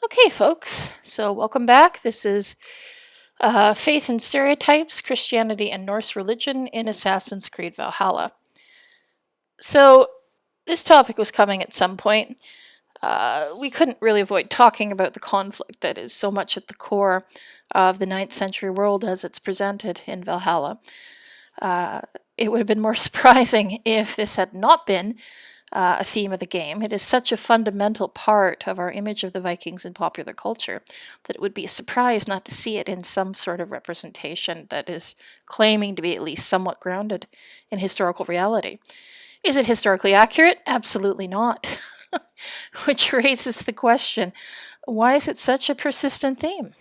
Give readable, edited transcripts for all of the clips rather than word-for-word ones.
Okay, folks, so welcome back. This is Faith and Stereotypes, Christianity and Norse Religion in Assassin's Creed Valhalla. So, this topic was coming at some point. We couldn't really avoid talking about the conflict that is so much at the core of the 9th century world as it's presented in Valhalla. It would have been more surprising if this had not been a theme of the game. It is such a fundamental part of our image of the Vikings in popular culture that it would be a surprise not to see it in some sort of representation that is claiming to be at least somewhat grounded in historical reality. Is it historically accurate? Absolutely not. Which raises the question, why is it such a persistent theme?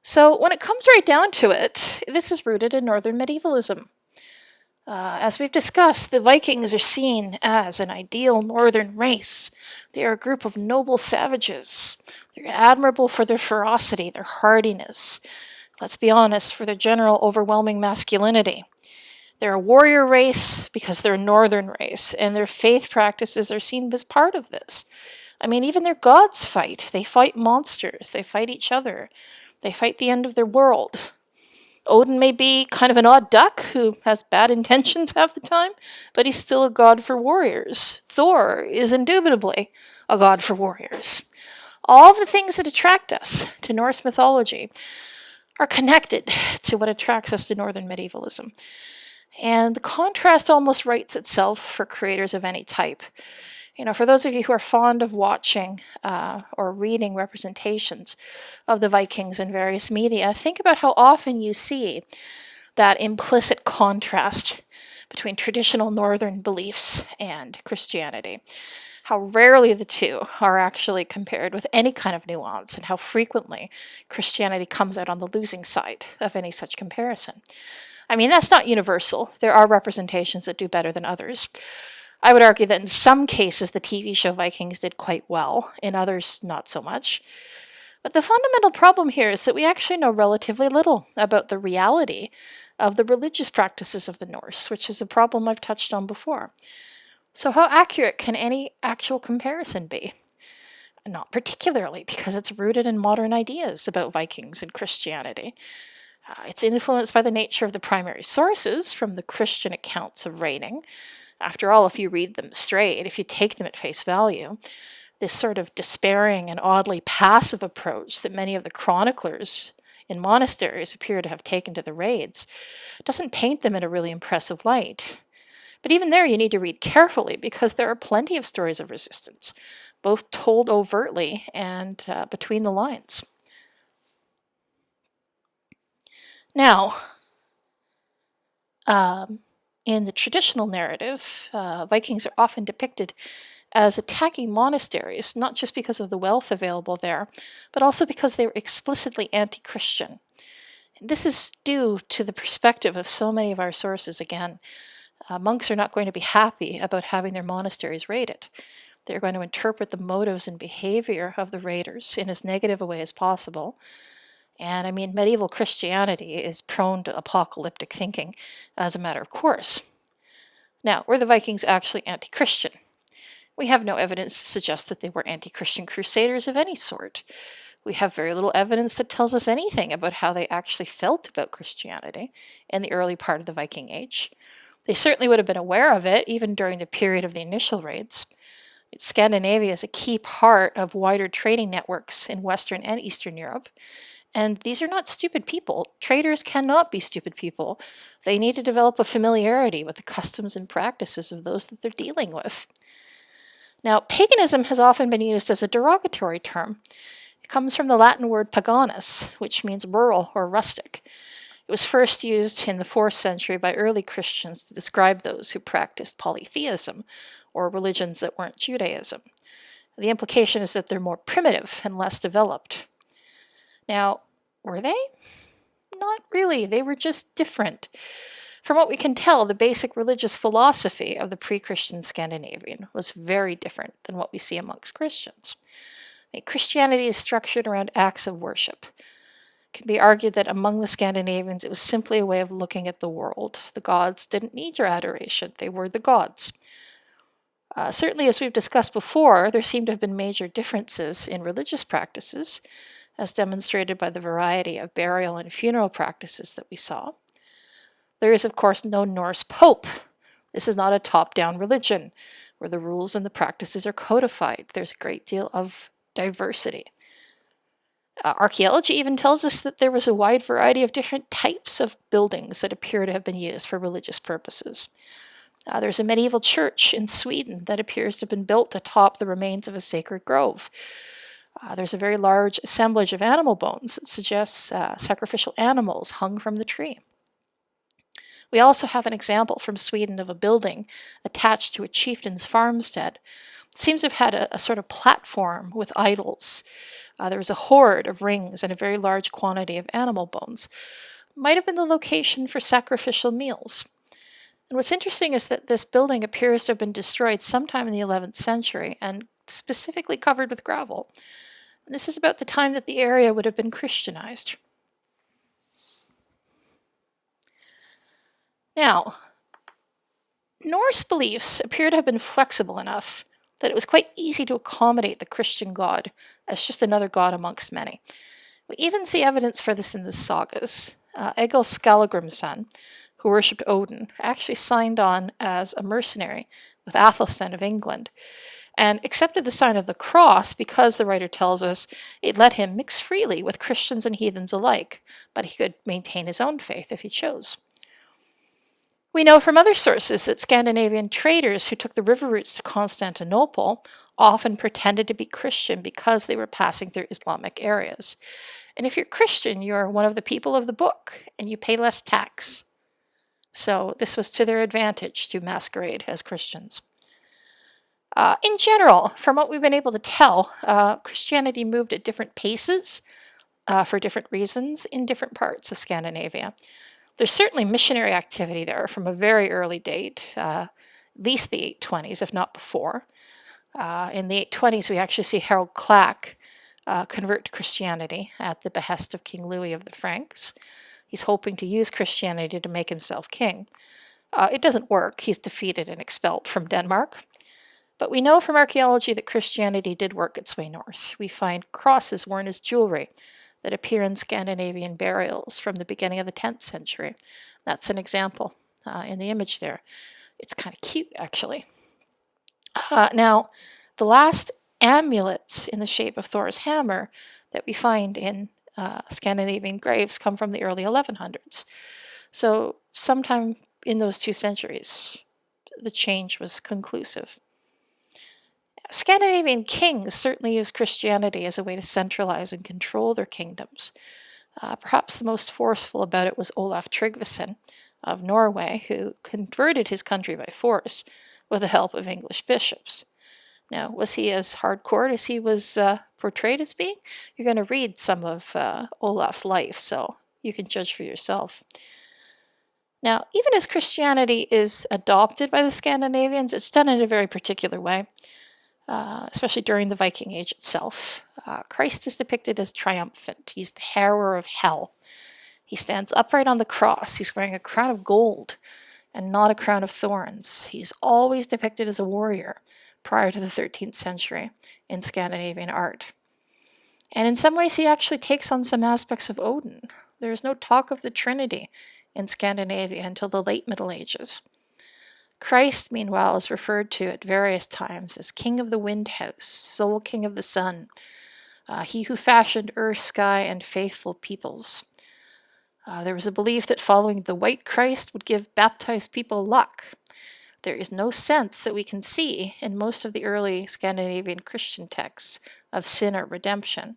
So, when it comes right down to it, this is rooted in northern medievalism. As we've discussed, the Vikings are seen as an ideal northern race. They are a group of noble savages. They're admirable for their ferocity, their hardiness. Let's be honest, for their general overwhelming masculinity. They're a warrior race because they're a northern race, and their faith practices are seen as part of this. I mean, even their gods fight. They fight monsters. They fight each other. They fight the end of their world. Odin may be kind of an odd duck who has bad intentions half the time, but he's still a god for warriors. Thor is indubitably a god for warriors. All of the things that attract us to Norse mythology are connected to what attracts us to northern medievalism. And the contrast almost writes itself for creators of any type. For those of you who are fond of watching or reading representations of the Vikings in various media, think about how often you see that implicit contrast between traditional northern beliefs and Christianity. How rarely the two are actually compared with any kind of nuance, and how frequently Christianity comes out on the losing side of any such comparison. I mean, that's not universal. There are representations that do better than others. I would argue that in some cases the TV show Vikings did quite well, in others not so much. But the fundamental problem here is that we actually know relatively little about the reality of the religious practices of the Norse, which is a problem I've touched on before. So how accurate can any actual comparison be? Not particularly, because it's rooted in modern ideas about Vikings and Christianity. It's influenced by the nature of the primary sources from the Christian accounts of reigning. After all, if you read them straight, if you take them at face value, this sort of despairing and oddly passive approach that many of the chroniclers in monasteries appear to have taken to the raids doesn't paint them in a really impressive light. But even there, you need to read carefully because there are plenty of stories of resistance, both told overtly and between the lines. Now, in the traditional narrative, Vikings are often depicted as attacking monasteries, not just because of the wealth available there, but also because they were explicitly anti-Christian. This is due to the perspective of so many of our sources. Again, monks are not going to be happy about having their monasteries raided. They're going to interpret the motives and behavior of the raiders in as negative a way as possible. And I mean, medieval Christianity is prone to apocalyptic thinking as a matter of course. Now, were the Vikings actually anti-Christian? We have no evidence to suggest that they were anti-Christian crusaders of any sort. We have very little evidence that tells us anything about how they actually felt about Christianity in the early part of the Viking Age. They certainly would have been aware of it even during the period of the initial raids. Scandinavia is a key part of wider trading networks in Western and Eastern Europe. And these are not stupid people. Traders cannot be stupid people. They need to develop a familiarity with the customs and practices of those that they're dealing with. Now, paganism has often been used as a derogatory term. It comes from the Latin word paganus, which means rural or rustic. It was first used in the 4th century by early Christians to describe those who practiced polytheism, or religions that weren't Judaism. The implication is that they're more primitive and less developed. Now, were they? Not really. They were just different. From what we can tell, the basic religious philosophy of the pre-Christian Scandinavian was very different than what we see amongst Christians. Christianity is structured around acts of worship. It can be argued that among the Scandinavians, it was simply a way of looking at the world. The gods didn't need your adoration. They were the gods. Certainly, as we've discussed before, there seem to have been major differences in religious practices, as demonstrated by the variety of burial and funeral practices that we saw. There is, of course, no Norse pope. This is not a top-down religion where the rules and the practices are codified. There's a great deal of diversity. Archaeology even tells us that there was a wide variety of different types of buildings that appear to have been used for religious purposes. There's a medieval church in Sweden that appears to have been built atop the remains of a sacred grove. There's a very large assemblage of animal bones that suggests sacrificial animals hung from the tree. We also have an example from Sweden of a building attached to a chieftain's farmstead. It seems to have had a sort of platform with idols. There was a hoard of rings and a very large quantity of animal bones. Might have been the location for sacrificial meals. And what's interesting is that this building appears to have been destroyed sometime in the 11th century and specifically covered with gravel. And this is about the time that the area would have been Christianized. Now, Norse beliefs appear to have been flexible enough that it was quite easy to accommodate the Christian god as just another god amongst many. We even see evidence for this in the sagas. Egil Skallagrimsson, who worshipped Odin, actually signed on as a mercenary with Athelstan of England and accepted the sign of the cross because, the writer tells us, it let him mix freely with Christians and heathens alike, but he could maintain his own faith if he chose. We know from other sources that Scandinavian traders who took the river routes to Constantinople often pretended to be Christian because they were passing through Islamic areas. And if you're Christian, you're one of the people of the book, and you pay less tax. So this was to their advantage to masquerade as Christians. In general, from what we've been able to tell, Christianity moved at different paces for different reasons in different parts of Scandinavia. There's certainly missionary activity there from a very early date, at least the 820s, if not before. In the 820s, we actually see Harold Clack convert to Christianity at the behest of King Louis of the Franks. He's hoping to use Christianity to make himself king. It doesn't work. He's defeated and expelled from Denmark. But we know from archaeology that Christianity did work its way north. We find crosses worn as jewelry that appear in Scandinavian burials from the beginning of the 10th century. That's an example in the image there. It's kind of cute, actually. Now, the last amulets in the shape of Thor's hammer that we find in Scandinavian graves come from the early 1100s. So sometime in those 2 centuries, the change was conclusive. Scandinavian kings certainly used Christianity as a way to centralize and control their kingdoms. Perhaps the most forceful about it was Olaf Tryggvason of Norway, who converted his country by force with the help of English bishops. Now, was he as hardcore as he was portrayed as being? You're going to read some of Olaf's life, so you can judge for yourself. Now, even as Christianity is adopted by the Scandinavians, it's done in a very particular way, especially during the Viking Age itself. Christ is depicted as triumphant. He's the harrower of hell. He stands upright on the cross. He's wearing a crown of gold and not a crown of thorns. He's always depicted as a warrior prior to the 13th century in Scandinavian art. And in some ways, he actually takes on some aspects of Odin. There's no talk of the Trinity in Scandinavia until the late Middle Ages. Christ, meanwhile, is referred to at various times as King of the Wind House, Sole King of the Sun, he who fashioned earth, sky, and faithful peoples. There was a belief that following the white Christ would give baptized people luck. There is no sense that we can see in most of the early Scandinavian Christian texts of sin or redemption.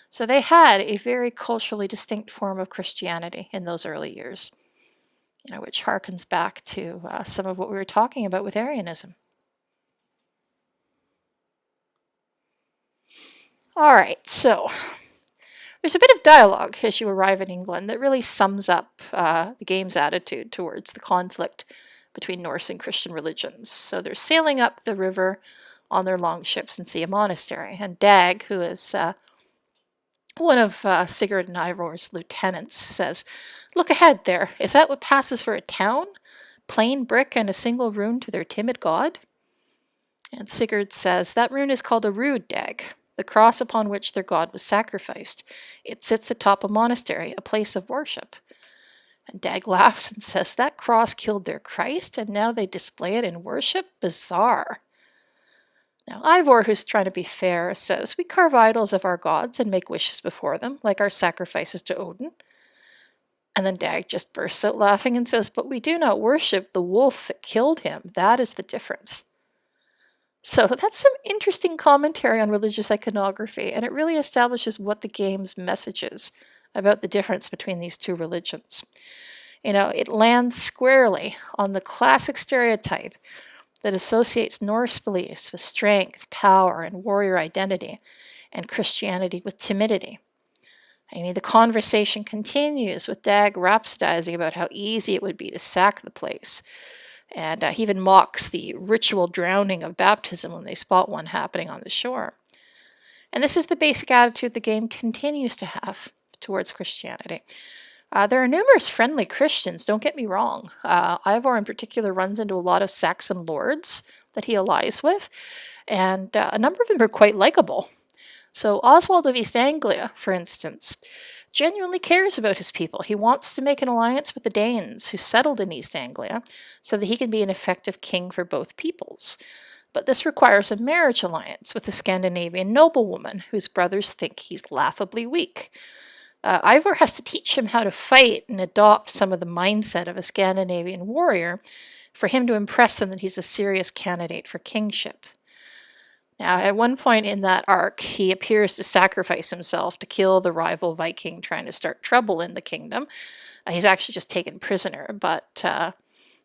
So they had a very culturally distinct form of Christianity in those early years, which harkens back to some of what we were talking about with Arianism. All right, so there's a bit of dialogue as you arrive in England that really sums up the game's attitude towards the conflict between Norse and Christian religions. So they're sailing up the river on their longships and see a monastery. And Dag, who is one of Sigurd and Ivor's lieutenants, says, "Look ahead there. Is that what passes for a town? Plain brick and a single rune to their timid god?" And Sigurd says, that rune is called a rood dag, the cross upon which their god was sacrificed. It sits atop a monastery, a place of worship. And Dag laughs and says, that cross killed their Christ, and now they display it in worship? Bizarre. Now, Ivor, who's trying to be fair, says, we carve idols of our gods and make wishes before them, like our sacrifices to Odin. And then Dag just bursts out laughing and says, but we do not worship the wolf that killed him. That is the difference. So that's some interesting commentary on religious iconography, and it really establishes what the game's message is about the difference between these two religions. It lands squarely on the classic stereotype that associates Norse beliefs with strength, power, and warrior identity, and Christianity with timidity. The conversation continues with Dag rhapsodizing about how easy it would be to sack the place. And he even mocks the ritual drowning of baptism when they spot one happening on the shore. And this is the basic attitude the game continues to have towards Christianity. There are numerous friendly Christians, don't get me wrong. Ivor in particular runs into a lot of Saxon lords that he allies with, and a number of them are quite likable. So Oswald of East Anglia, for instance, genuinely cares about his people. He wants to make an alliance with the Danes who settled in East Anglia so that he can be an effective king for both peoples. But this requires a marriage alliance with a Scandinavian noblewoman whose brothers think he's laughably weak. Ivor has to teach him how to fight and adopt some of the mindset of a Scandinavian warrior for him to impress them that he's a serious candidate for kingship. Now, at one point in that arc, he appears to sacrifice himself to kill the rival Viking trying to start trouble in the kingdom. He's actually just taken prisoner, but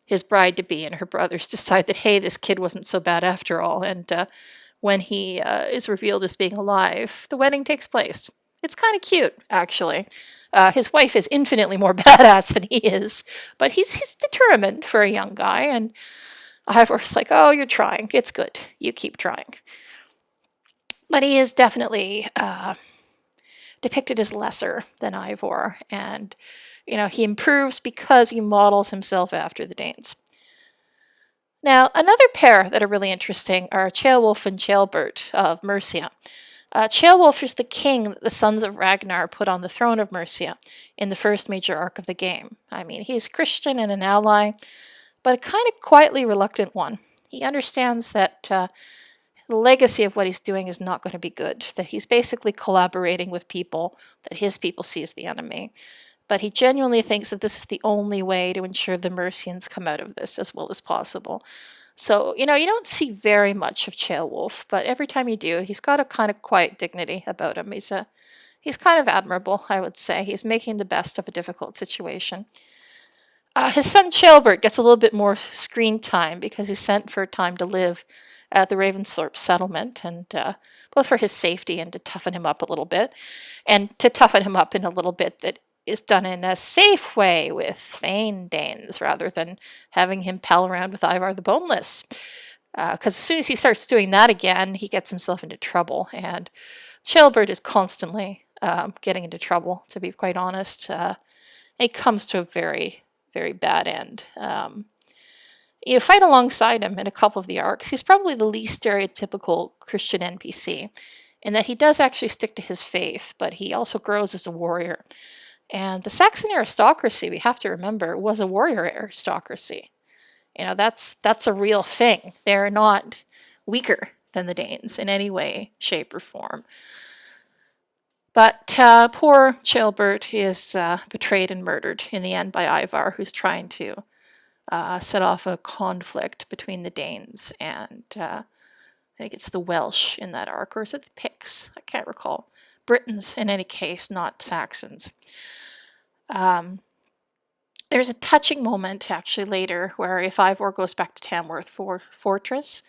his bride-to-be and her brothers decide that, hey, this kid wasn't so bad after all, and when he is revealed as being alive, the wedding takes place. It's kind of cute, actually. His wife is infinitely more badass than he is, but he's determined for a young guy, and Ivor's like, oh, you're trying. It's good. You keep trying. But he is definitely depicted as lesser than Ivor, and he improves because he models himself after the Danes. Now, another pair that are really interesting are Ceolwulf and Ceolbert of Mercia. Ceolwulf is the king that the sons of Ragnar put on the throne of Mercia in the first major arc of the game. He's Christian and an ally, but a kind of quietly reluctant one. He understands that the legacy of what he's doing is not going to be good, that he's basically collaborating with people that his people see as the enemy. But he genuinely thinks that this is the only way to ensure the Mercians come out of this as well as possible. So, you don't see very much of Ceolwulf, but every time you do, he's got a kind of quiet dignity about him. He's kind of admirable, I would say. He's making the best of a difficult situation. His son Ceolbert gets a little bit more screen time because he's sent for a time to live at the Ravensthorpe settlement, and both for his safety and to toughen him up a little bit, and to toughen him up in a little bit that is done in a safe way with sane Danes rather than having him pal around with Ivar the Boneless. Because as soon as he starts doing that again, he gets himself into trouble, and Ceolbert is constantly getting into trouble, to be quite honest. It comes to a very, very bad end. You fight alongside him in a couple of the arcs. He's probably the least stereotypical Christian NPC, in that he does actually stick to his faith, but he also grows as a warrior. And the Saxon aristocracy, we have to remember, was a warrior aristocracy. That's a real thing. They're not weaker than the Danes in any way, shape, or form. But poor Ceolbert is betrayed and murdered in the end by Ivar, who's trying to set off a conflict between the Danes and I think it's the Welsh in that arc, or is it the Picts? I can't recall. Britons, in any case, not Saxons. There's a touching moment, actually, later, where if Ivor goes back to Tamworth Fortress,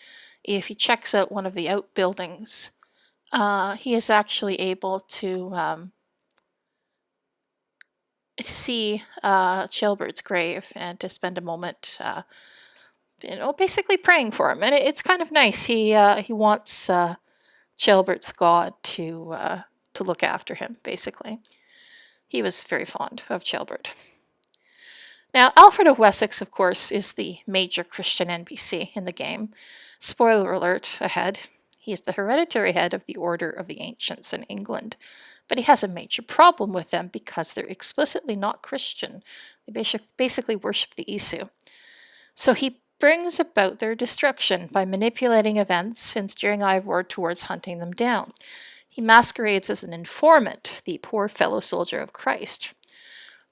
if he checks out one of the outbuildings, he is actually able to see Ceolbert's grave and to spend a moment, basically praying for him. And it's kind of nice. He wants Ceolbert's god to look after him, basically. He was very fond of Ceolbert. Now, Alfred of Wessex, of course, is the major Christian NPC in the game. Spoiler alert ahead. He is the hereditary head of the Order of the Ancients in England, but he has a major problem with them because they're explicitly not Christian. They basically worship the Isu. So he brings about their destruction by manipulating events and steering Ivor towards hunting them down. He masquerades as an informant, the poor fellow soldier of Christ.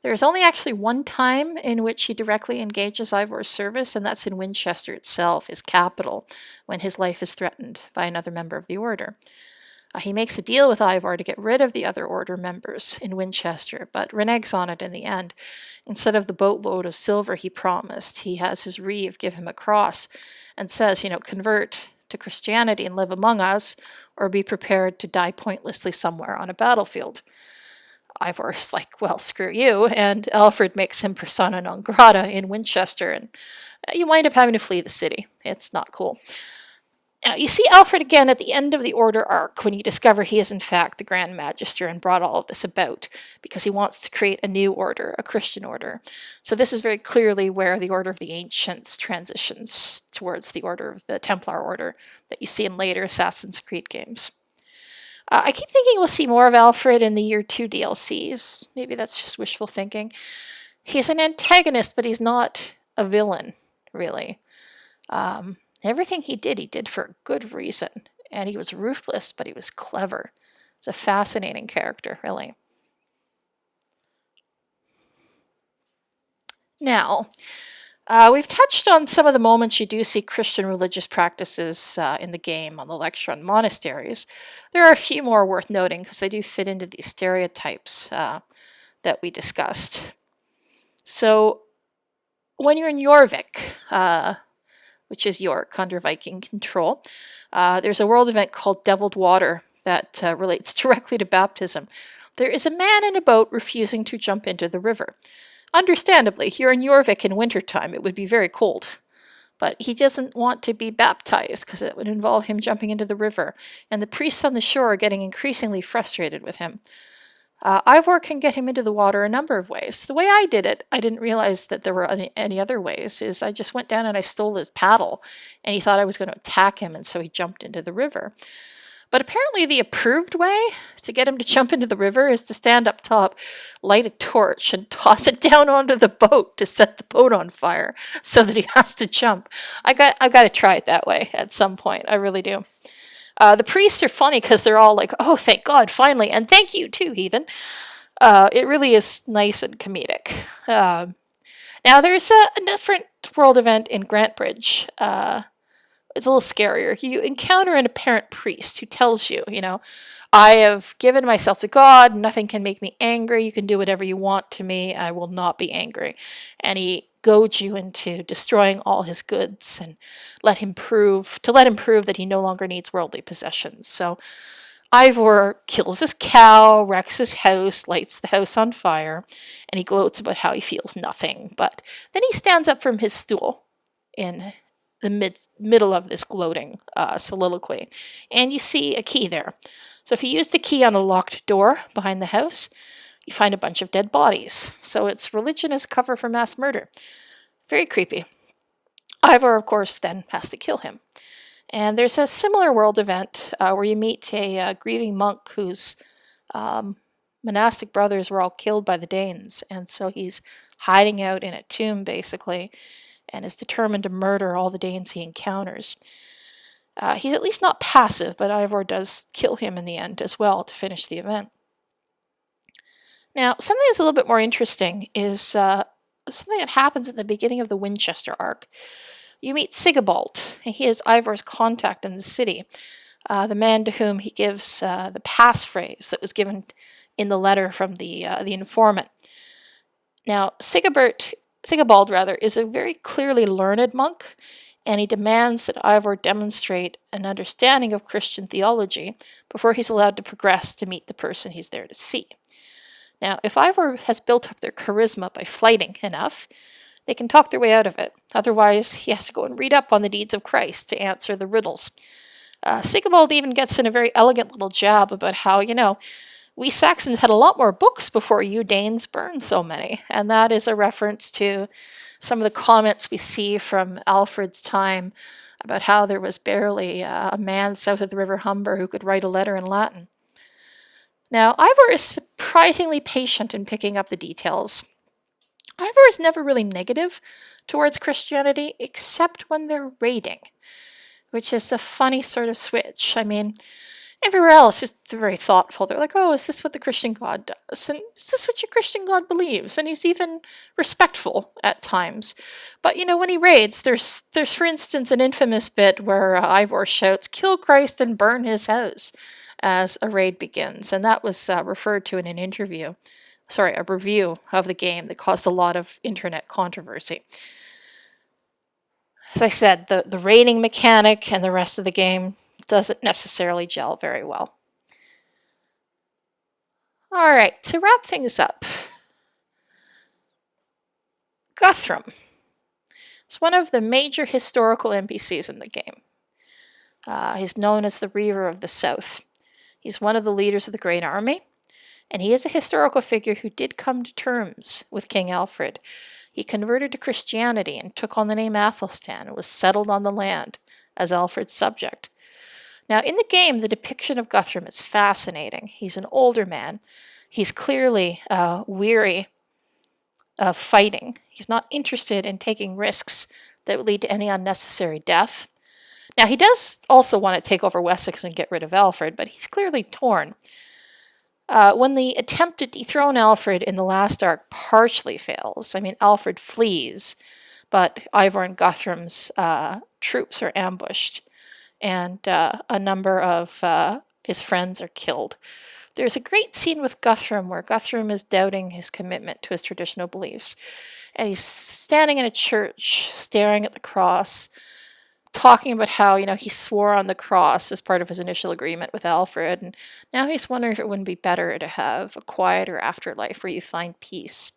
There is only actually one time in which he directly engages Ivor's service, and that's in Winchester itself, his capital, when his life is threatened by another member of the order. He makes a deal with Ivor to get rid of the other order members in Winchester, but reneges on it in the end. Instead of the boatload of silver he promised, he has his reeve give him a cross and says, convert to Christianity and live among us, or be prepared to die pointlessly somewhere on a battlefield. Ivor's like, well, screw you, and Alfred makes him persona non grata in Winchester, and you wind up having to flee the city. It's not cool. Now, you see Alfred again at the end of the Order arc when you discover he is in fact the Grand Magister and brought all of this about because he wants to create a new order, a Christian order. So this is very clearly where the Order of the Ancients transitions towards the Order of the Templar Order that you see in later Assassin's Creed games. I keep thinking we'll see more of Alfred in the Year 2 DLCs. Maybe that's just wishful thinking. He's an antagonist, but he's not a villain, really. Everything he did for a good reason. And he was ruthless, but he was clever. He's a fascinating character, really. Now, we've touched on some of the moments you do see Christian religious practices in the game on the lecture on monasteries. There are a few more worth noting because they do fit into these stereotypes that we discussed. So, when you're in Jorvik, which is York under Viking control, there's a world event called Deviled Water that relates directly to baptism. There is a man in a boat refusing to jump into the river. Understandably, here in Jorvik in wintertime, it would be very cold. But he doesn't want to be baptized because it would involve him jumping into the river, and the priests on the shore are getting increasingly frustrated with him. Ivor can get him into the water a number of ways. The way I did it, I didn't realize that there were any other ways, is I just went down and I stole his paddle, and he thought I was going to attack him, and so he jumped into the river. But apparently the approved way to get him to jump into the river is to stand up top, light a torch, and toss it down onto the boat to set the boat on fire so that he has to jump. I've got to try it that way at some point. I really do. The priests are funny because they're all like, oh, thank God, finally, and thank you too, heathen. It really is nice and comedic. Now, there's a different world event in Grantbridge. It's a little scarier. You encounter an apparent priest who tells you, I have given myself to God, nothing can make me angry, you can do whatever you want to me, I will not be angry. And he goads you into destroying all his goods and let him prove that he no longer needs worldly possessions. So Ivor kills his cow, wrecks his house, lights the house on fire, and he gloats about how he feels nothing. But then he stands up from his stool in the middle of this gloating soliloquy, and you see a key there. So if you use the key on a locked door behind the house, you find a bunch of dead bodies. So it's religion as cover for mass murder. Very creepy. Ivor, of course, then has to kill him. And there's a similar world event where you meet a grieving monk whose monastic brothers were all killed by the Danes, and so he's hiding out in a tomb, basically, and is determined to murder all the Danes he encounters. He's at least not passive, but Ivor does kill him in the end as well to finish the event. Now, something that's a little bit more interesting is something that happens at the beginning of the Winchester arc. You meet Sigibald, and he is Ivor's contact in the city, the man to whom he gives the passphrase that was given in the letter from the informant. Now, Sigibald is a very clearly learned monk, and he demands that Ivor demonstrate an understanding of Christian theology before he's allowed to progress to meet the person he's there to see. Now, if Ivor has built up their charisma by fighting enough, they can talk their way out of it. Otherwise, he has to go and read up on the deeds of Christ to answer the riddles. Sigibald even gets in a very elegant little jab about how, we Saxons had a lot more books before you Danes burned so many. And that is a reference to some of the comments we see from Alfred's time about how there was barely a man south of the River Humber who could write a letter in Latin. Now, Ivor is surprisingly patient in picking up the details. Ivor is never really negative towards Christianity, except when they're raiding, which is a funny sort of switch. I mean, everywhere else is very thoughtful. They're like, oh, is this what the Christian God does? And is this what your Christian God believes? And he's even respectful at times. But, when he raids, there's for instance, an infamous bit where Ivor shouts, kill Christ and burn his house, as a raid begins. And that was referred to in an a review of the game that caused a lot of internet controversy. As I said, the raiding mechanic and the rest of the game doesn't necessarily gel very well. All right, to wrap things up, Guthrum is one of the major historical NPCs in the game. He's known as the Reaver of the South. He's one of the leaders of the Great Army, and he is a historical figure who did come to terms with King Alfred. He converted to Christianity and took on the name Athelstan and was settled on the land as Alfred's subject. Now, in the game, the depiction of Guthrum is fascinating. He's an older man. He's clearly weary of fighting. He's not interested in taking risks that would lead to any unnecessary death. Now, he does also want to take over Wessex and get rid of Alfred, but he's clearly torn. When the attempt to dethrone Alfred in the last arc partially fails, Alfred flees, but Ivor and Guthrum's troops are ambushed, and a number of his friends are killed. There's a great scene with Guthrum where Guthrum is doubting his commitment to his traditional beliefs, and he's standing in a church, staring at the cross, talking about how, he swore on the cross as part of his initial agreement with Alfred, and now he's wondering if it wouldn't be better to have a quieter afterlife where you find peace.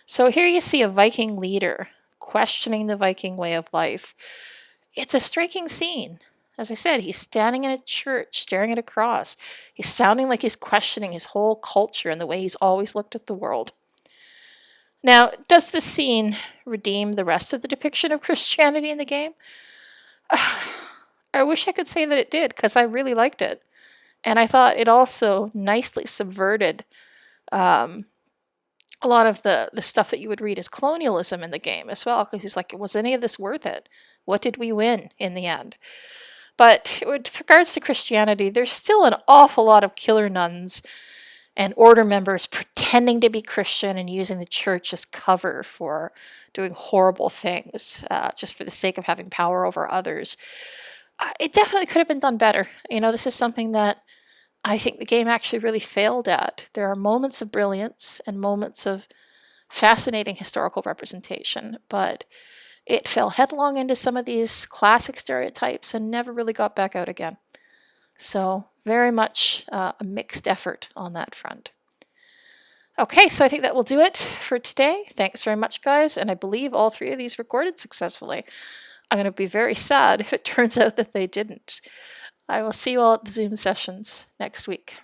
So here you see a Viking leader questioning the Viking way of life. It's a striking scene. As I said, he's standing in a church, staring at a cross. He's sounding like he's questioning his whole culture and the way he's always looked at the world. Now, does this scene redeem the rest of the depiction of Christianity in the game? I wish I could say that it did, because I really liked it. And I thought it also nicely subverted a lot of the stuff that you would read as colonialism in the game as well, because he's like, was any of this worth it? What did we win in the end? But with regards to Christianity, there's still an awful lot of killer nuns and order members pretending to be Christian and using the church as cover for doing horrible things, just for the sake of having power over others. It definitely could have been done better. This is something that I think the game actually really failed at. There are moments of brilliance and moments of fascinating historical representation, but it fell headlong into some of these classic stereotypes and never really got back out again. So very much a mixed effort on that front. Okay, so I think that will do it for today. Thanks very much, guys, and I believe all 3 of these recorded successfully. I'm going to be very sad if it turns out that they didn't. I will see you all at the Zoom sessions next week.